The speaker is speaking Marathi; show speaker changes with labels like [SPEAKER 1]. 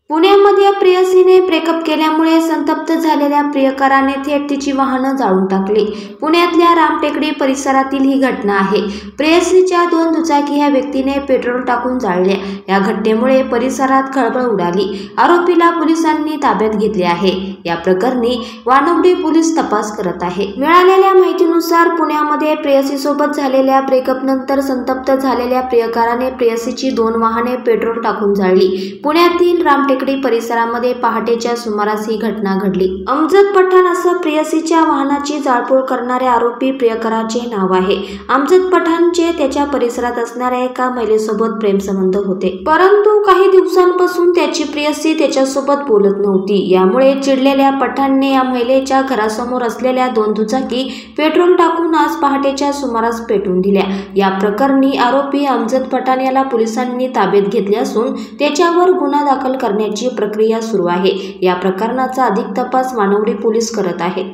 [SPEAKER 1] पुण्यामध्ये प्रेयसीने ब्रेकअप केल्यामुळे संतप्त झालेल्या प्रियकराने थेट तिची वाहनं जाळून टाकली। पुण्यातल्या रामटेकडी परिसरातील ही घटना आहे। प्रेयसीच्या 2 दुचाकी ह्या व्यक्तीने पेट्रोल टाकून जाळल्या। या घटनेमुळे परिसरात खळबळ उडाली। आरोपीला पोलिसांनी ताब्यात घेतले आहे। या प्रकरणी वानवडी पोलीस तपास करत आहे। मिळालेल्या माहितीनुसार पुण्यामध्ये प्रेयसीसोबत झालेल्या ब्रेकअप नंतर संतप्त झालेल्या प्रियकराने प्रेयसीची 2 वाहने पेट्रोल टाकून जाळली। पुण्यातील रामटेकडी परिसरामध्ये पहाटेच्या सुमारास ही घटना घडली। अमजद पठाण असं प्रेयसीच्या वाहनाची जाळपोळ करणाऱ्या आरोपी प्रियकराचे नाव आहे। अमजद पठाणचे त्याच्या परिसरात असणाऱ्या एका महिलेसोबत प्रेमसंबंध होते, परंतु काही दिवसांपासून त्याची प्रेयसी त्याच्यासोबत बोलत नव्हती। यामुळे चिडलेल्या पठाणने या महिलेच्या घरासमोर असलेल्या 2 दुचाकी पेट्रोल टाकून आज पहाटेच्या सुमारास पेटवून दिल्या। या प्रकरणी आरोपी अमजद पठाण याला पोलिसांनी ताब्यात घेतले असून त्याच्यावर गुन्हा दाखल करण्याची प्रक्रिया सुरू आहे। या प्रकरणाचा अधिक तपास वानवडी पोलीस करत आहेत।